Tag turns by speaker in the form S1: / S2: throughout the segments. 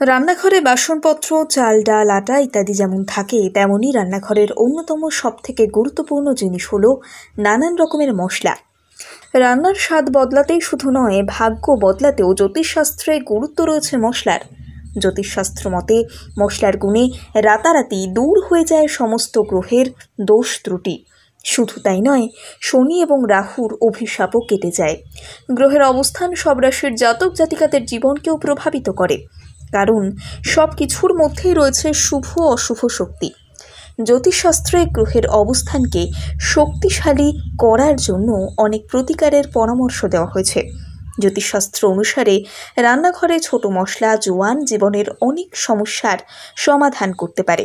S1: রান্নাঘরে বাসনপত্র, চাল, ডাল, আটা ইত্যাদি যেমন থাকে, তেমনই রান্নাঘরের অন্যতম সবথেকে গুরুত্বপূর্ণ জিনিস হলো নানান রকমের মশলা। রান্নার স্বাদ বদলাতেই শুধু নয়, ভাগ্য বদলাতেও জ্যোতিষশাস্ত্রে গুরুত্ব রয়েছে মশলার। জ্যোতিষশাস্ত্র মতে মশলার গুণে রাতারাতি দূর হয়ে যায় সমস্ত গ্রহের দোষ ত্রুটি। শুধু তাই নয়, শনি এবং রাহুর অভিশাপও কেটে যায়। গ্রহের অবস্থান সব রাশির জাতক জাতিকাদের জীবনকেও প্রভাবিত করে, কারণ সব কিছুর মধ্যেই রয়েছে শুভ অশুভ শক্তি। জ্যোতিষশাস্ত্রে গ্রহের অবস্থানকে শক্তিশালী করার জন্য অনেক প্রতিকারের পরামর্শ দেওয়া হয়েছে। জ্যোতিষশাস্ত্র অনুসারে রান্নাঘরে ছোট মশলা, জোয়ান জীবনের অনেক সমস্যার সমাধান করতে পারে।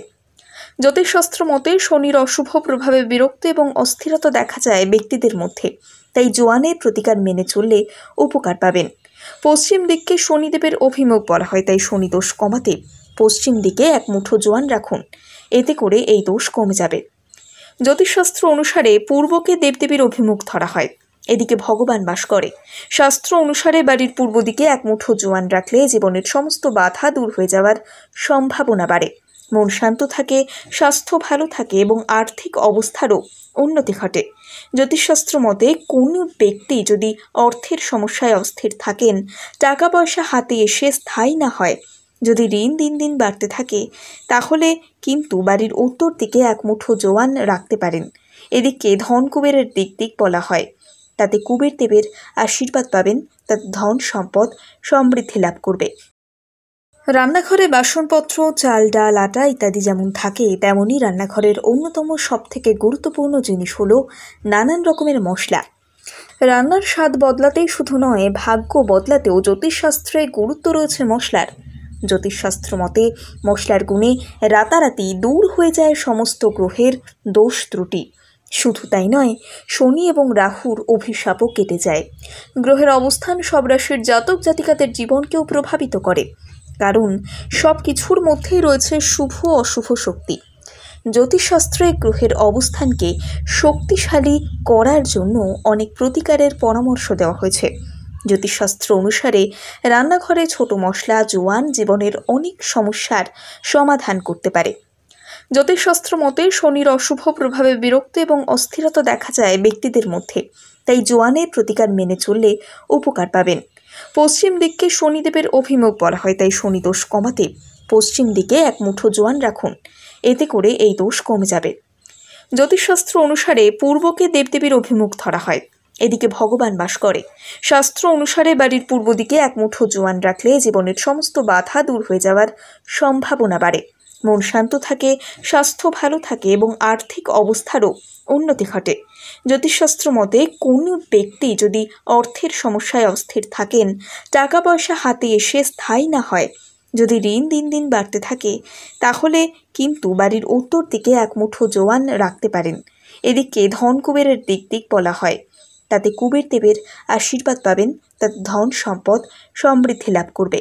S1: জ্যোতিষশাস্ত্র মতে শনির অশুভ প্রভাবে বিরক্ত এবং অস্থিরতা দেখা যায় ব্যক্তিদের মধ্যে, তাই জোয়ানের প্রতিকার মেনে চললে উপকার পাবেন। পশ্চিম দিককে শনিদেবের অভিমুখ বলা হয়, তাই শনি দোষ কমাতে পশ্চিম দিকে এক মুঠো জোয়ান রাখুন, এতে করে এই দোষ কমে যাবে। জ্যোতিষশাস্ত্র অনুসারে পূর্বকে দেবদেবীর অভিমুখ ধরা হয়, এদিকে ভগবান বাস করে। শাস্ত্র অনুসারে বাড়ির পূর্ব দিকে এক মুঠো জোয়ান রাখলে জীবনের সমস্ত বাধা দূর হয়ে যাওয়ার সম্ভাবনা বাড়ে, মন শান্ত থাকে, স্বাস্থ্য ভালো থাকে এবং আর্থিক অবস্থারও উন্নতি ঘটে। জ্যোতিষশাস্ত্র মতে কোনো ব্যক্তি যদি অর্থের সমস্যায় অস্থির থাকেন, টাকা পয়সা হাতে এসে স্থায়ী না হয়, যদি ঋণ দিন দিন বাড়তে থাকে, তাহলে কিন্তু বাড়ির উত্তর দিকে এক মুঠো জোয়ান রাখতে পারেন। এদিকে ধন কুবেরের দিক বলা হয়, তাতে কুবের দেবের আশীর্বাদ পাবেন, তাতে ধন সম্পদ সমৃদ্ধি লাভ করবে। রান্নাঘরে বাসনপত্র, চাল, ডাল, আটা ইত্যাদি যেমন থাকে, তেমনই রান্নাঘরের অন্যতম সবথেকে গুরুত্বপূর্ণ জিনিস হলো নানান রকমের মশলা। রান্নার স্বাদ বদলাতেই শুধু নয়, ভাগ্য বদলাতেও জ্যোতিষশাস্ত্রে গুরুত্ব রয়েছে মশলার। জ্যোতিষশাস্ত্র মতে মশলার গুণে রাতারাতি দূর হয়ে যায় সমস্ত গ্রহের দোষ ত্রুটি। শুধু তাই নয়, শনি এবং রাহুর অভিশাপও কেটে যায়। গ্রহের অবস্থান সব রাশির জাতক জাতিকাদের জীবনকেও প্রভাবিত করে, কারণ সব কিছুর মধ্যেই রয়েছে শুভ অশুভ শক্তি। জ্যোতিষশাস্ত্রে গ্রহের অবস্থানকে শক্তিশালী করার জন্য অনেক প্রতিকারের পরামর্শ দেওয়া হয়েছে। জ্যোতিষশাস্ত্র অনুসারে রান্নাঘরে ছোট মশলা, জোয়ান জীবনের অনেক সমস্যার সমাধান করতে পারে। জ্যোতিষশাস্ত্র মতে শনির অশুভ প্রভাবে বিরক্ত এবং অস্থিরতা দেখা যায় ব্যক্তিদের মধ্যে, তাই জোয়ানের প্রতিকার মেনে চললে উপকার পাবেন। পশ্চিম দিককে শনিদেবের অভিমুখ বলা হয়, তাই শনি দোষ কমাতে পশ্চিম দিকে এক মুঠো জোয়ান রাখুন, এতে করে এই দোষ কমে যাবে। জ্যোতিষশাস্ত্র অনুসারে পূর্বকে দেবদেবীর অভিমুখ ধরা হয়, এদিকে ভগবান বাস করে। শাস্ত্র অনুসারে বাড়ির পূর্ব দিকে এক মুঠো জোয়ান রাখলে জীবনের সমস্ত বাধা দূর হয়ে যাওয়ার সম্ভাবনা বাড়ে, মন শান্ত থাকে, স্বাস্থ্য ভালো থাকে এবং আর্থিক অবস্থারও উন্নতি ঘটে। জ্যোতিষশাস্ত্র মতে কোনো ব্যক্তি যদি অর্থের সমস্যায় অস্থির থাকেন, টাকা পয়সা হাতে এসে স্থায়ী না হয়, যদি ঋণ দিন দিন বাড়তে থাকে, তাহলে কিন্তু বাড়ির উত্তর দিকে এক মুঠো জোয়ান রাখতে পারেন। এদিকে ধন কুবেরের দিক বলা হয়, তাতে কুবের দেবের আশীর্বাদ পাবেন, তাতে ধন সম্পদ সমৃদ্ধি লাভ করবে।